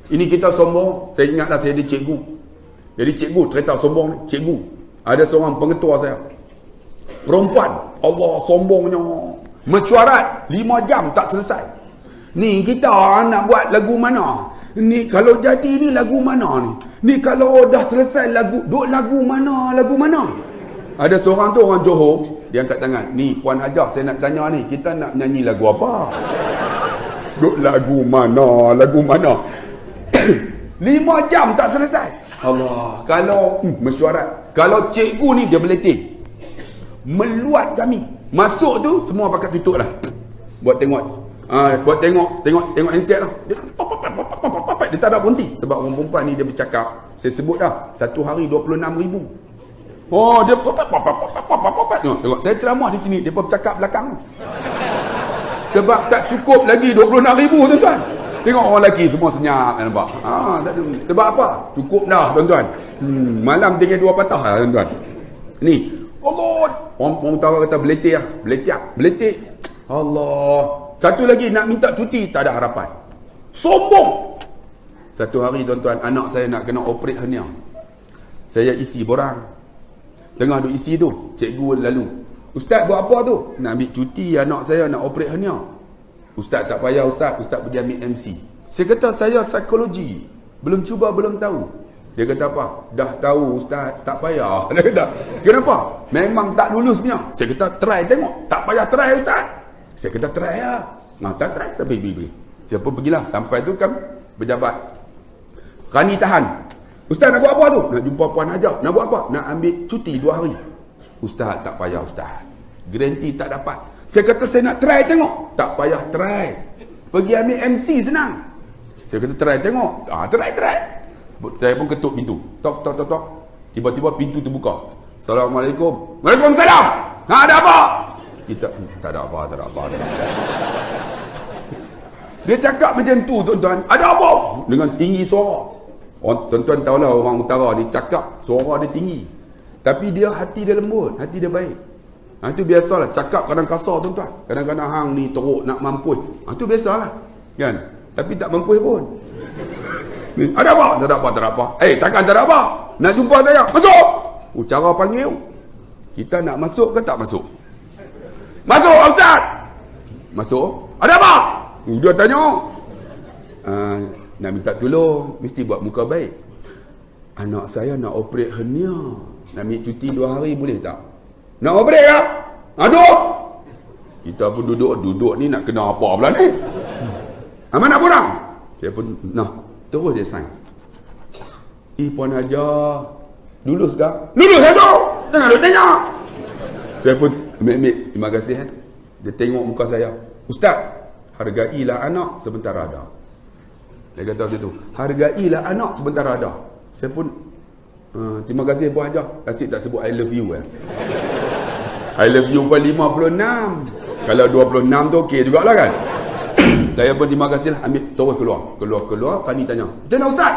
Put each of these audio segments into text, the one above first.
Ini kita sombong. Saya ingatlah saya jadi cikgu. Jadi cikgu, cerita sombong ni, cikgu. Ada seorang pengetua saya. Perempuan. Allah sombongnya. Mesyuarat 5 jam tak selesai. Ni kita nak buat lagu mana? Ni kalau jadi ni lagu mana ni? Ni kalau dah selesai lagu, duk lagu mana? Lagu mana? Ada seorang tu orang Johor, dia angkat tangan. Ni Puan Hajah, saya nak tanya ni, kita nak nyanyi lagu apa? Duk lagu mana? Lagu mana? 5 jam tak selesai. Allah, kalau mesyuarat. Kalau cikgu ni dia berletih. Meluat kami. Masuk tu semua pakai tutup lah. Buat tengok. Buat tengok handset lah. Dia tak ada berhenti. Sebab orang perempuan ni dia bercakap. Saya sebut dah, satu hari 26,000. Oh, dia tengok. Saya ceramah di sini, dia pun bercakap belakang tu. Sebab tak cukup lagi 26,000 tuan-tuan. Tengok orang lelaki semua senyap, nampak. Tak ada. Sebab apa? Cukup dah tuan-tuan. Malam tinggal 2 patah lah tuan-tuan. Ni, Allah. Orang utara kata beletih lah. Beletih. Allah. Satu lagi nak minta cuti, tak ada harapan. Sombong. Satu hari tuan-tuan, anak saya nak kena operate hernia. Saya isi borang. Tengah duk isi tu, cikgu lalu. Ustaz buat apa tu? Nak ambil cuti, anak saya nak operate hernia. Ustaz tak payah Ustaz pergi ambil MC. Saya kata saya psikologi. Belum cuba, belum tahu. Dia kata apa? Dah tahu Ustaz, tak payah. Dia kata, kenapa? Memang tak lulus punya. Saya kata try tengok. Tak payah try Ustaz. Saya kata try lah. Tak try, tapi pergi. Saya pun pergilah. Sampai tu kan pejabat. Rani tahan. Ustaz nak buat apa tu? Nak jumpa Puan Hajah. Nak buat apa? Nak ambil cuti 2 hari. Ustaz tak payah Ustaz. Garanti tak dapat. Saya kata saya nak try tengok. Tak payah try. Pergi ambil MC senang. Saya kata try tengok. Try. Saya pun ketuk pintu. Tok. Tiba-tiba pintu terbuka. Assalamualaikum. Waalaikumsalam. Ada apa? Kita tak ada apa. Dia cakap macam tu tuan-tuan. Ada apa? Dengan tinggi suara. Tuan-tuan tahulah orang utara ni cakap suara dia tinggi. Tapi dia hati dia lembut, hati dia baik. Itu biasalah, cakap kadang kasar tuan-tuan. Kadang-kadang hang ni teruk nak mampus. Itu biasalah. Kan? Tapi tak mampus pun. Ada apa? Tak ada apa. Takkan tak ada apa? Nak jumpa saya? Masuk! Cara panggil. Kita nak masuk ke tak masuk? Masuk Ustaz! Masuk. Ada apa? Dia tanya. Nak minta tolong, mesti buat muka baik. Anak saya nak operate hernia. Nak ambil cuti 2 hari boleh tak? Nak operate tak? Aduh! Kita pun duduk ni nak kena apa pula ni? Mana borang? Saya pun, terus dia sign. Puan Hajah, lulus tak? Lulus lah tu! Jangan duk tengok! Saya pun ambil, terima kasih. Dia tengok muka saya. Ustaz, hargailah anak sebentar ada. Dia kata macam tu. Hargailah anak sebentar ada. Saya pun, terima kasih Puan Hajah. Asyik tak sebut I love you I love you pun 56. Kalau 26 tu okey jugalah kan. Saya pun terima kasih lah. Ambil terus keluar. Fani tanya, macam mana Ustaz?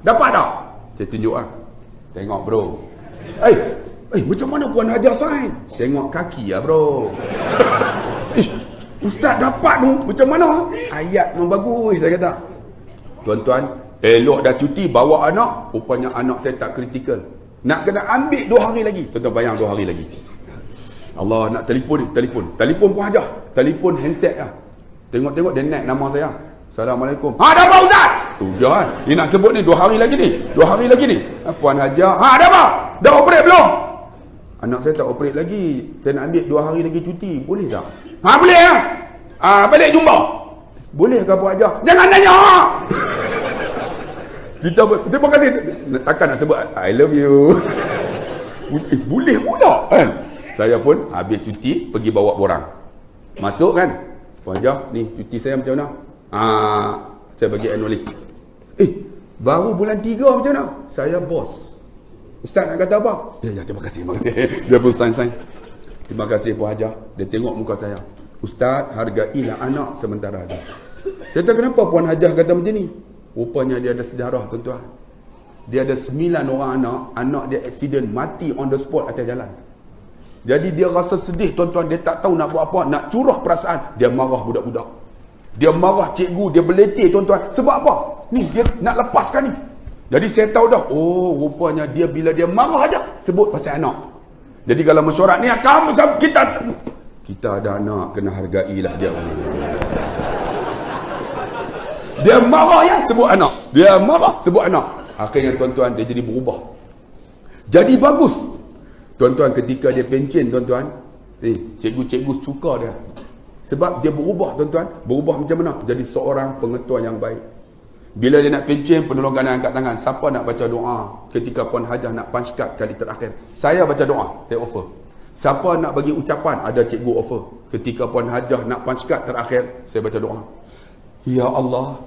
Dapat tak? Saya tunjuk lah. Tengok bro. Macam mana Puan Hajah sign? Tengok kaki lah bro. Ustaz dapat tu. Macam mana? Ayat memang bagus saya kata. Tuan-tuan, elok dah cuti bawa anak. Rupanya anak saya tak kritikal. Nak kena ambil 2 hari lagi. Tuan-tuan bayang 2 hari lagi. Allah nak telefon. Telefon Puan Hajah. Telefon handset lah. Tengok dia naik nama saya. Assalamualaikum. Ada apa Ustaz? Tu dia kan. Ni nak sebut ni 2 hari lagi ni. Puan Hajah. Ada apa? Dah operate belum? Anak saya tak operate lagi. Saya nak ambil 2 hari lagi cuti. Boleh tak? Boleh lah. Balik jumpa. Boleh ke Puan Hajah? Jangan tanya. Kita terima kasih. Takkan nak sebut I love you. Boleh pula kan? Saya pun habis cuti pergi bawa borang. Masuk kan? Puan Hajah, ni cuti saya macam mana? Saya bagi annual leave. Baru bulan 3 macam mana? Saya bos. Ustaz nak kata apa? Ya, terima kasih. Dia pun sign. Terima kasih Puan Hajah. Dia tengok muka saya. Ustaz, hargailah anak sementara ada. Dia kata, kenapa Puan Hajah kata macam ni? Rupanya dia ada sejarah tuan-tuan. Dia ada 9 orang anak dia accident, mati on the spot atas jalan. Jadi dia rasa sedih tuan-tuan, dia tak tahu nak buat apa, nak curah perasaan. Dia marah budak-budak. Dia marah cikgu, dia beletih tuan-tuan. Sebab apa? Ni dia nak lepaskan ni. Jadi saya tahu dah, oh rupanya dia bila dia marah aja sebut pasal anak. Jadi kalau mesyuarat ni, kamu kita ada anak, kena hargailah dia. Dia marah ya sebut anak. Dia marah sebut anak. Akhirnya tuan-tuan dia jadi berubah. Jadi bagus. Tuan-tuan ketika dia pencen tuan-tuan, cikgu-cikgu suka dia. Sebab dia berubah tuan-tuan. Berubah macam mana? Jadi seorang pengetua yang baik. Bila dia nak pencen, penolong kanan angkat tangan. Siapa nak baca doa ketika Puan Hajah nak panjkat kali terakhir? Saya baca doa, saya offer. Siapa nak bagi ucapan? Ada cikgu offer. Ketika Puan Hajah nak panjkat terakhir, saya baca doa. Ya Allah,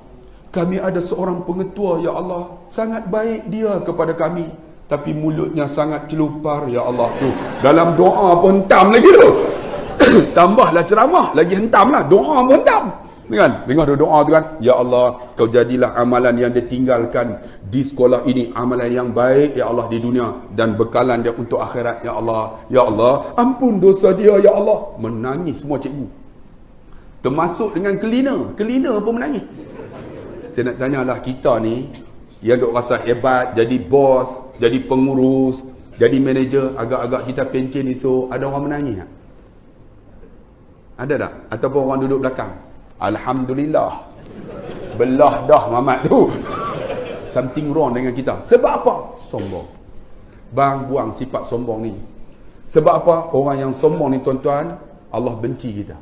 kami ada seorang pengetua, ya Allah. Sangat baik dia kepada kami. Tapi mulutnya sangat celupar, ya Allah. Tu, dalam doa pun hentam lagi tu. Tambahlah ceramah, lagi hentamlah. Doa pun hentam. Kan? Dengar doa tu kan. Ya Allah, kau jadilah amalan yang dia tinggalkan di sekolah ini amalan yang baik, ya Allah, di dunia. Dan bekalan dia untuk akhirat, ya Allah. Ya Allah, ampun dosa dia, ya Allah. Menangis semua cikgu. Termasuk dengan cleaner pun menangis. Saya nak tanyalah, kita ni yang duk rasa hebat, jadi bos, jadi pengurus, jadi manager, agak-agak kita pencen esok, ada orang menangis tak? Ada tak? Ataupun orang duduk belakang? Alhamdulillah, belah dah Mamat tu. Something wrong dengan kita. Sebab apa? Sombong. Bang, buang sifat sombong ni. Sebab apa? Orang yang sombong ni tuan-tuan, Allah benci kita.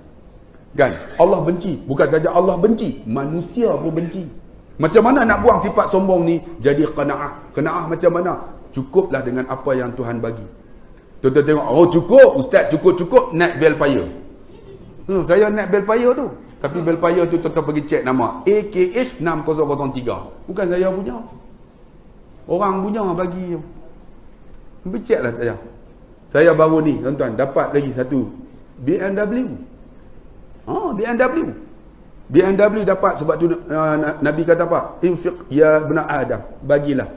Kan? Allah benci. Bukan saja Allah benci, manusia pun benci. Macam mana nak buang sifat sombong ni? Jadi qanaah. Qanaah macam mana? Cukuplah dengan apa yang Tuhan bagi. Tuan-tuan tengok, oh cukup, ustaz cukup, naik Belfire. Saya naik Belfire tu. Tapi Belfire tu tuan-tuan pergi cek nama. AKH 6003. Bukan saya punya. Orang punya bagi. Pergi cek lah saya. Saya baru ni, tuan-tuan, dapat lagi satu BMW. BMW dapat sebab tu Nabi kata apa? Infiq ya ibn Adam. Bagilah.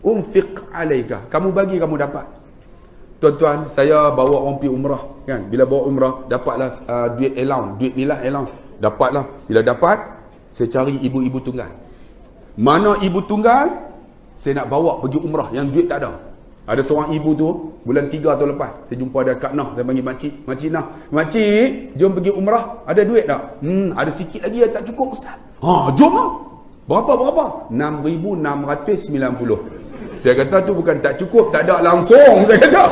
Unfiq alaika. Kamu bagi, kamu dapat. Tuan-tuan, saya bawa orang pergi umrah. Kan? Bila bawa umrah, dapatlah duit allowance. Duit ni lah allowance. Dapatlah. Bila dapat, saya cari ibu-ibu tunggal. Mana ibu tunggal? Saya nak bawa pergi umrah. Yang duit tak ada. Ada seorang ibu tu, bulan 3 tahun lepas, saya jumpa dia Kak Nah, saya panggil Makcik Nah. Makcik, jom pergi umrah, ada duit tak? Ada sikit lagi, tak cukup ustaz. Jom lah. Berapa? 6,690. Saya kata tu bukan tak cukup, tak ada langsung. Saya kata,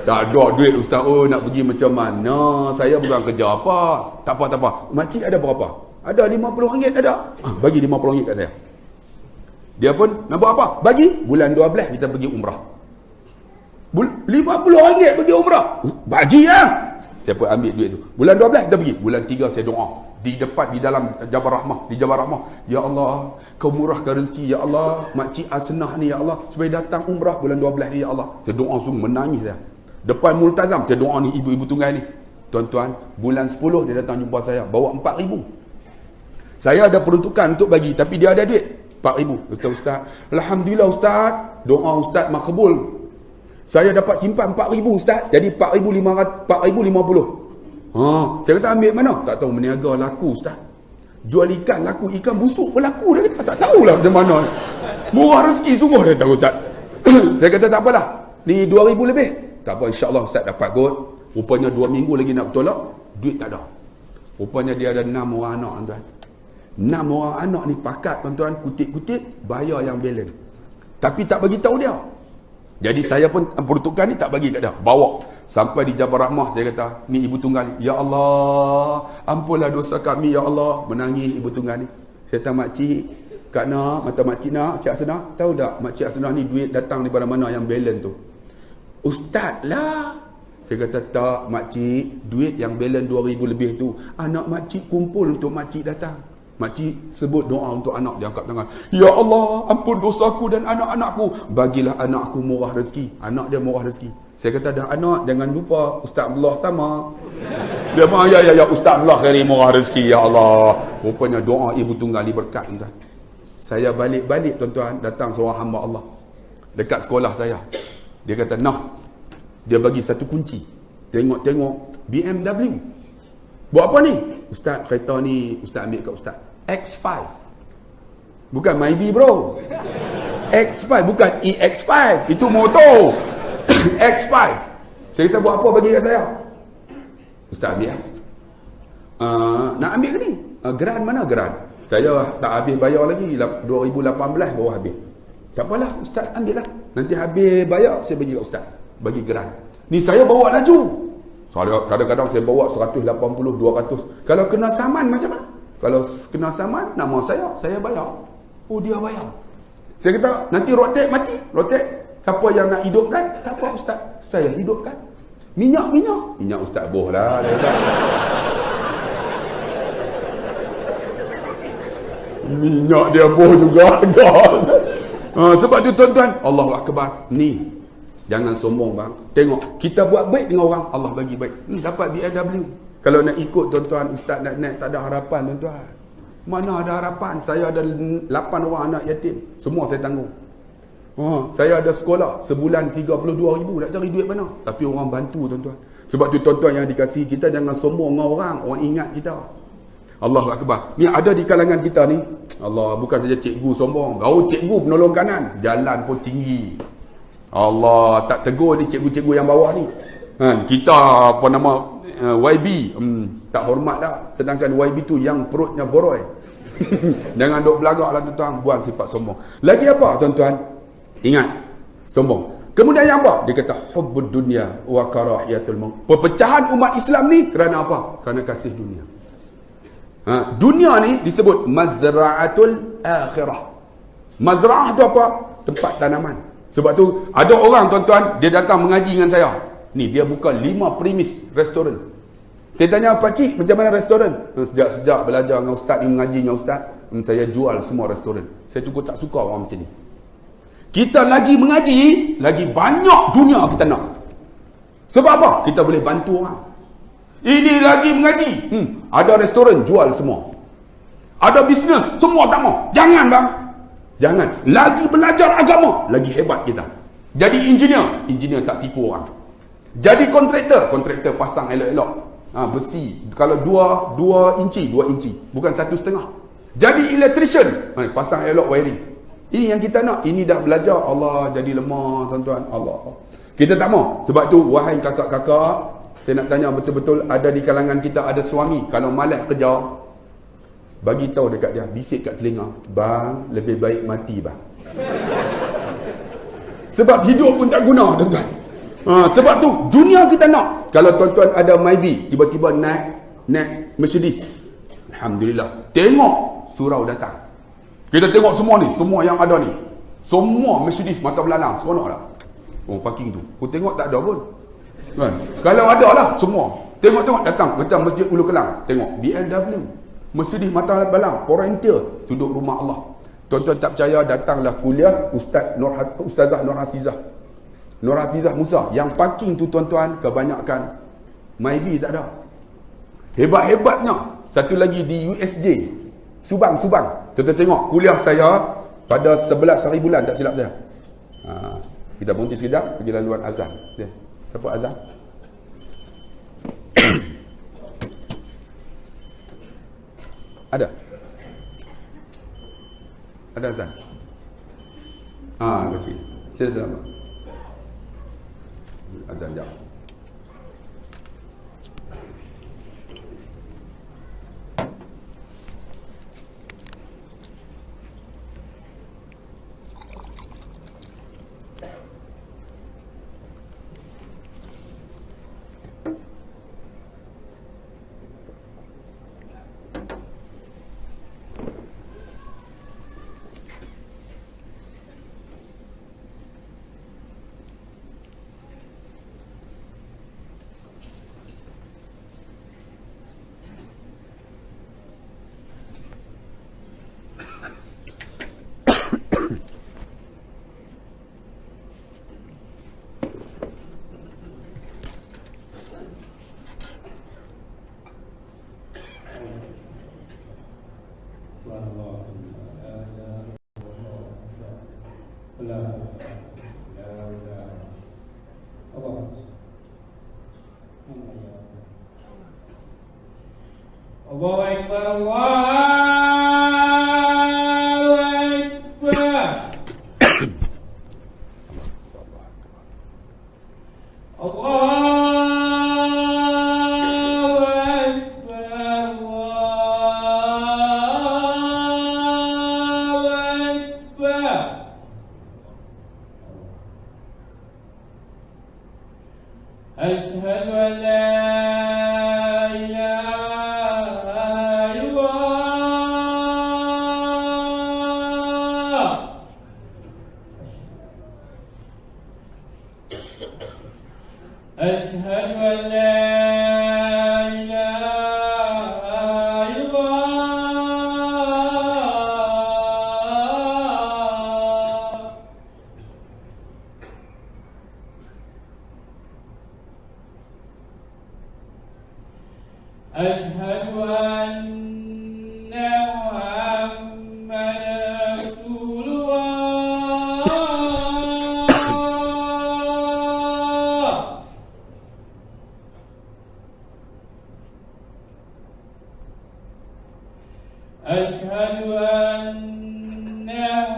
tak ada duit ustaz. Oh, nak pergi macam mana? Saya bukan kerja apa. Tak apa. Makcik ada berapa? Ada RM50 ada. Bagi RM50 kat saya. Dia pun nak buat apa? Bagi. Bulan 12 kita pergi umrah. RM50 pergi umrah. Bagi lah. Saya pun ambil duit tu. Bulan 12 kita pergi. Bulan 3 saya doa. Di depan, di dalam Jabal Rahmah. Di Jabal Rahmah. Ya Allah, kau murahkan rezeki. Ya Allah, Makcik Asnah ni, ya Allah, supaya datang umrah bulan 12 ni, ya Allah. Saya doa sungguh, menangis saya. Depan Multazam, saya doa ni ibu-ibu tunggal ni. Tuan-tuan, bulan 10 dia datang jumpa saya. Bawa 4,000. Saya ada peruntukan untuk bagi, tapi dia ada duit. 4,000. Kata ustaz, Alhamdulillah ustaz, doa ustaz makbul. Saya dapat simpan 4,000 ustaz, jadi 4,550. Saya kata ambil mana? Tak tahu, meniaga laku ustaz. Jual ikan laku, ikan busuk pun laku. Dia kata tak tahulah macam mana. Murah rezeki sungguh dia tahu ustaz. Saya kata tak apalah, ni 2,000 lebih. Tak apa, insyaAllah ustaz dapat kot. Rupanya 2 minggu lagi nak bertolak, duit tak ada. Rupanya dia ada 6 orang anak tuan. 6 orang anak ni pakat tuan-tuan, kutip-kutip bayar yang balance. Tapi tak bagi tahu dia. Jadi saya pun peruntukan ni tak bagi kat dia. Bawa sampai di Jabal Rahmah, saya kata, ni ibu tunggal ni. Ya Allah, ampunlah dosa kami ya Allah. Menangis ibu tunggal ni. Saya kata, makcik, Kak Nak, mata makcik Nak, Cik Asnah, tahu tak makcik Asnah ni duit datang daripada mana yang balance tu? Ustaz lah. Saya kata, tak makcik, duit yang balance 2,000 lebih tu, anak makcik kumpul untuk makcik datang. Makcik sebut doa untuk anak. Dia angkat tangan. Ya Allah, ampun dosaku dan anak-anakku. Bagilah anakku murah rezeki. Anak dia murah rezeki. Saya kata, dah anak, jangan lupa Ustaz Abdullah sama. Dia bilang, ya Ustaz Abdullah kali murah rezeki. Ya Allah. Rupanya doa ibu tunggal ni berkat. Tuan. Saya balik tuan-tuan, datang seorang hamba Allah dekat sekolah saya. Dia kata, nah, dia bagi satu kunci. Tengok BMW. Buat apa ni? Ustaz, kereta ni Ustaz ambil kat Ustaz. X5. Bukan Myvi bro. X5, bukan EX5. Itu motor. X5. Saya kata buat apa bagi kat saya? Ustaz ambil lah. Nak ambil ke ni? Geran mana geran? Saya tak habis bayar lagi. 2018 baru habis. Tak apalah, Ustaz ambil lah. Nanti habis bayar, saya bagi kat Ustaz. Bagi geran. Ni saya bawa laju. Kadang-kadang saya bawa 180, 200. Kalau kena saman macam mana? Kalau kena saman, nama saya bayar. Oh, dia bayar. Saya kata, nanti rotek mati. Rotek, siapa yang nak hidupkan? Tak apa Ustaz, saya hidupkan. Minyak Ustaz boh lah. Minyak dia boh juga. Sebab tu tuan-tuan, Allahu Akbar. Ni, jangan sombong bang. Tengok, kita buat baik dengan orang, Allah bagi baik. Ni dapat BMW. Kalau nak ikut tuan-tuan, Ustaz nak naik, tak ada harapan tuan-tuan. Mana ada harapan? Saya ada 8 orang anak yatim. Semua saya tanggung. Saya ada sekolah. Sebulan 32,000. Nak cari duit mana? Tapi orang bantu tuan-tuan. Sebab tu tuan-tuan yang dikasihi, kita jangan sombong dengan orang. Orang ingat kita. Allahu Akbar. Ni ada di kalangan kita ni. Allah, bukan saja cikgu sombong. Baru cikgu penolong kanan. Jalan pun tinggi. Allah, tak tegur ni cikgu-cikgu yang bawah ni. Kita apa nama YB tak hormat dah. Sedangkan YB tu yang perutnya boroi. Jangan duk belagak lah tuan-tuan. Buang sifat sombong. Lagi apa tuan-tuan? Ingat, sombong. Kemudian yang apa? Dia kata hubbud dunya wa karahiyatul maut. Perpecahan umat Islam ni kerana apa? Kerana kasih dunia. Dunia ni disebut mazra'atul akhirah. Mazra'ah tu apa? Tempat tanaman. Sebab tu ada orang tuan-tuan, dia datang mengaji dengan saya. Ni dia buka 5 premis restoran. Saya tanya, pakcik macam mana restoran? Sejak belajar dengan ustaz ni, mengaji dengan ustaz, saya jual semua restoran. Saya cukup tak suka orang macam ni. Kita lagi mengaji, lagi banyak dunia kita nak. Sebab apa? Kita boleh bantu orang. Ini lagi mengaji, ada restoran, jual semua. Ada bisnes, semua tak mau. Jangan bang. Jangan. Lagi belajar agama, lagi hebat kita. Jadi engineer tak tipu orang. Jadi kontraktor pasang elok-elok. Besi, kalau 2 inci, bukan 1,5. Jadi electrician, pasang elok wiring. Ini yang kita nak. Ini dah belajar. Allah, jadi lemah tuan-tuan. Allah. Kita tak mau. Sebab tu, wahai kakak-kakak, saya nak tanya betul-betul, ada di kalangan kita ada suami, kalau malas kerja, bagi tahu dekat dia, bisik kat telinga, bang, lebih baik mati bang. Sebab hidup pun tak guna tuan-tuan. Sebab tu dunia kita nak. Kalau tuan-tuan ada Myvi, tiba-tiba naik Mercedes, alhamdulillah. Tengok surau datang. Kita tengok semua ni, semua yang ada ni, semua Mercedes mata belalang, seronok tak? Parking tu, kau tengok tak ada pun kan? Kalau ada lah semua. Tengok-tengok datang macam Masjid Ulu Kelang. Tengok BMW, Mercedes mata belalang, Oriental, duduk rumah Allah. Tuan-tuan tak percaya, datanglah kuliah Ustazah Nur Hafizah Musa. Yang parking tu tuan-tuan, kebanyakan Myvi tak ada. Hebat-hebatnya satu lagi di USJ Subang. Tuan-tuan tengok kuliah saya pada 11 hari bulan, tak silap saya. Kita berhenti sekejap, pergi laluan azan. Siapa azan? Ada azan. Kecil. Sila azan jap. Allahu Akbar, Allahu أشهد أن لا إله إلا الله. أشهد أن لا إله إلا الله. أشهد أن محمدا رسول الله. أشهد أن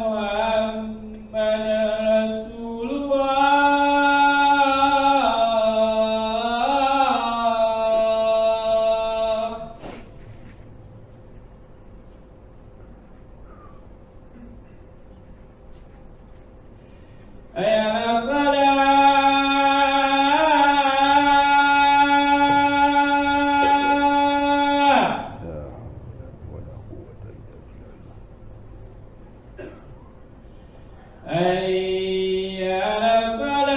محمدا رسول الله. أيها الصلاة.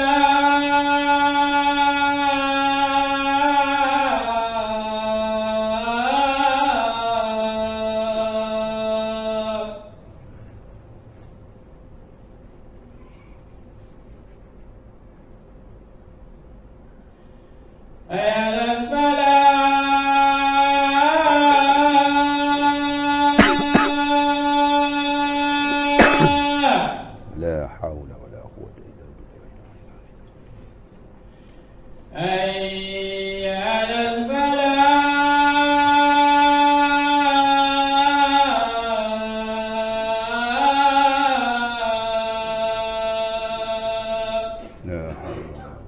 لا حول ولا قوة إلا بالله. حي على الفلاح. لا حول ولا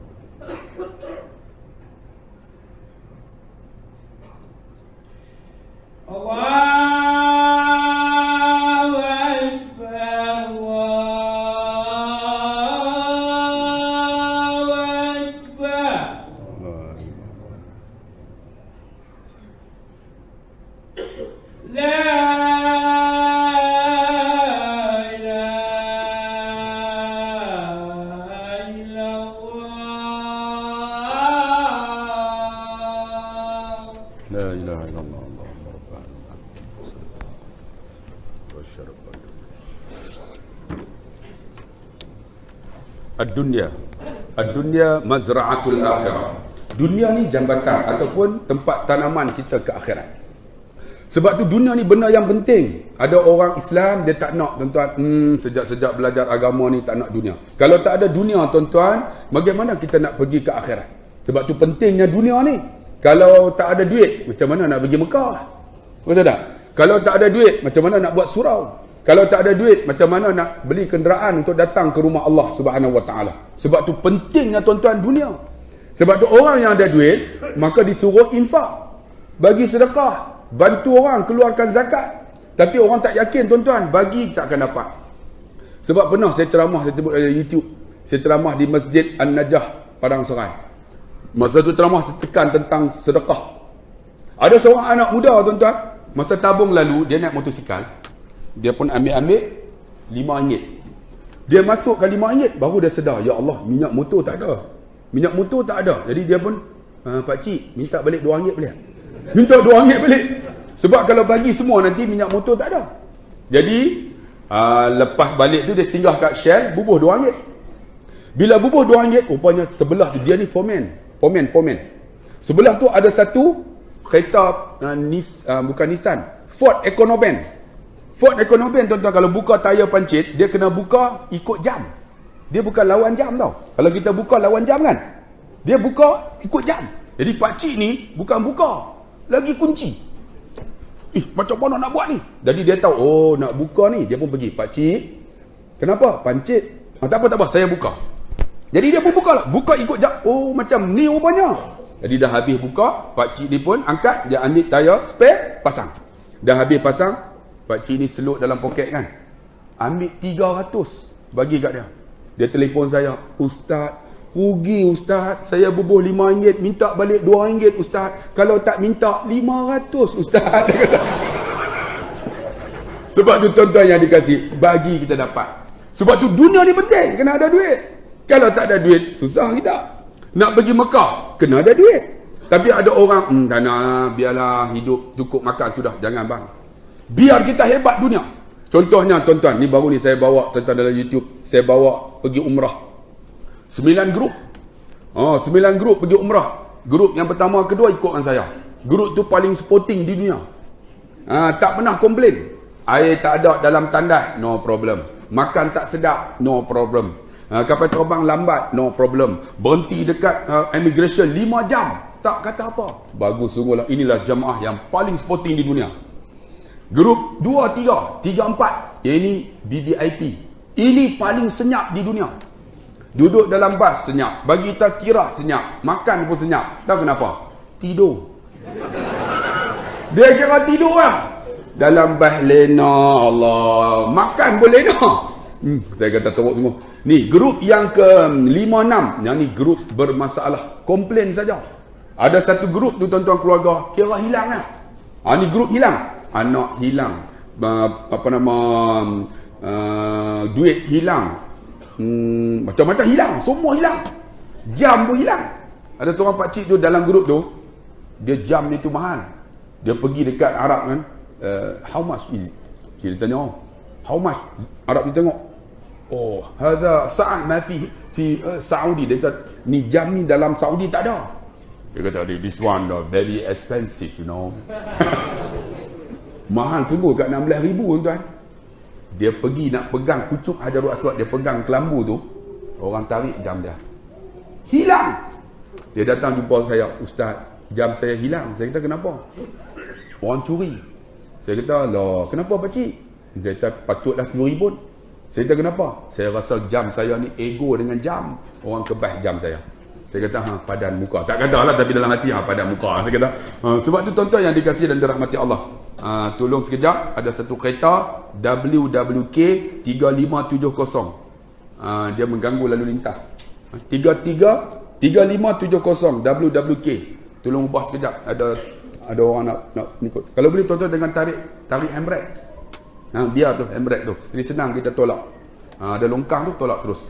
الله أكبر الله أكبر. لا إله إلا الله. لا إله إلا الله. اللهم رب العالمين. والشرف الدنيا. الدنيا mazra'atul akhirah. Dunia ni jambatan ataupun tempat tanaman kita ke akhirat. Sebab tu dunia ni benda yang penting. Ada orang Islam dia tak nak, tuan-tuan. Sejak belajar agama ni tak nak dunia. Kalau tak ada dunia, tuan-tuan, bagaimana kita nak pergi ke akhirat? Sebab tu pentingnya dunia ni. Kalau tak ada duit, macam mana nak pergi Mekah? Betul tak? Kalau tak ada duit, macam mana nak buat surau? Kalau tak ada duit, macam mana nak beli kenderaan untuk datang ke rumah Allah Subhanahu Wa Taala? Sebab tu pentingnya, tuan-tuan, dunia. Sebab tu orang yang ada duit, maka disuruh infak, bagi sedekah, bantu orang keluarkan zakat. Tapi orang tak yakin, tuan-tuan, bagi tak akan dapat. Sebab pernah saya ceramah, saya sebut ada YouTube. Saya ceramah di Masjid An-Najah, Padang Serai. Masa tu ceramah saya tekan tentang sedekah. Ada seorang anak muda, tuan-tuan, masa tabung lalu, dia naik motosikal. Dia pun ambil RM5. Dia masukkan RM5, baru dia sedar, ya Allah, minyak motor tak ada. Minyak motor tak ada. Jadi dia pun, pakcik, minta balik RM2 boleh? Minta RM2 balik. Sebab kalau bagi semua nanti minyak motor tak ada. Jadi, lepas balik tu dia singgah kat Shell, bubuh RM2. Bila bubuh RM2, rupanya sebelah tu, dia ni foreman. Sebelah tu ada satu kereta, bukan Nissan, Ford Econovan. Ford Econovan, tuan-tuan, kalau buka tayar pancit, dia kena buka ikut jam. Dia bukan lawan jam tau. Kalau kita buka lawan jam kan, dia buka ikut jam. Jadi pakcik ni bukan buka, lagi kunci. Macam mana nak buat ni? Jadi dia tahu, oh nak buka ni. Dia pun pergi, pakcik, kenapa? Pancit. Tak apa, saya buka. Jadi dia pun buka lah. Buka ikut jam. Oh macam ni rupanya. Jadi dah habis buka, pakcik ni pun angkat, dia ambil tayar spare, pasang. Dah habis pasang, pakcik ni seluk dalam poket kan. Ambil 300 bagi kat dia. Dia telefon saya, Ustaz, Rugi ustaz, saya bubuh RM5, minta balik RM2 ustaz. Kalau tak minta RM500 ustaz. Dia kata. Sebab tu tuan-tuan yang dikasih, bagi kita dapat. Sebab tu dunia ni penting, kena ada duit. Kalau tak ada duit, susah kita. Nak pergi Mekah, kena ada duit. Tapi ada orang, tak nak, biarlah hidup cukup makan sudah, jangan bang. Biar kita hebat dunia. Contohnya tuan-tuan, ni baru ni saya bawa tuan-tuan dalam YouTube, saya bawa pergi umrah. 9 grup. 9 grup pergi umrah. Grup yang pertama, kedua ikut dengan saya. Grup tu paling sporting di dunia. Tak pernah komplain. Air tak ada dalam tandas, no problem. Makan tak sedap, no problem. Kapal terbang lambat, no problem. Berhenti dekat immigration 5 jam, tak kata apa. Bagus sungguhlah. Inilah jemaah yang paling sporting di dunia. Grup 2, 3, 3, 4. Ini BBIP. Ini paling senyap di dunia. Duduk dalam bas senyap, bagi tazkirah senyap, makan pun senyap. Tahu kenapa? Tidur. Dia kira tidur lah. Dalam bas lena, Allah. Makan pun lena. Saya kata teruk semua. Ni grup yang ke-5-6. Yang ni grup bermasalah, komplain saja. Ada satu grup tu tuan-tuan keluarga, kira hilang lah. Ni grup hilang. Anak hilang. Duit hilang. Macam-macam hilang. Semua hilang. Jam pun hilang. Ada seorang pakcik tu dalam grup tu, dia jam dia tu mahal. Dia pergi dekat Arab kan, how much is it? Kita tanya, how much? Arab dia tengok, oh, hadha sa'ah ma fi Saudi. Dia kata, ni jam ni dalam Saudi tak ada. Dia kata, this one very expensive, you know. Mahal sungguh kat 16,000 tuan. Dia pergi nak pegang pucuk Hajarul Aswad, dia pegang kelambu tu, orang tarik jam dia hilang. Dia datang jumpa saya, ustaz, jam saya hilang. Saya kata, kenapa? Orang curi. Saya kata, lah, kenapa pakcik? Dia kata, patutlah curi pun. Saya kata, kenapa? Saya rasa jam saya ni ego dengan jam. Orang kebas jam saya. Saya kata, padan muka. Tak kata lah, tapi dalam hati, padan muka. Saya kata, sebab tu tuan-tuan yang dikasih dan dirahmati Allah. Tolong sekejap, ada satu kereta WWK 3570. Dia mengganggu lalu lintas. 3570 WWK. Tolong ubah sekejap. Ada orang nak ikut. Kalau boleh tuan-tuan dengan tarik handbrake. Biar tu handbrake tu. Jadi senang kita tolak. Ada longkang tu tolak terus.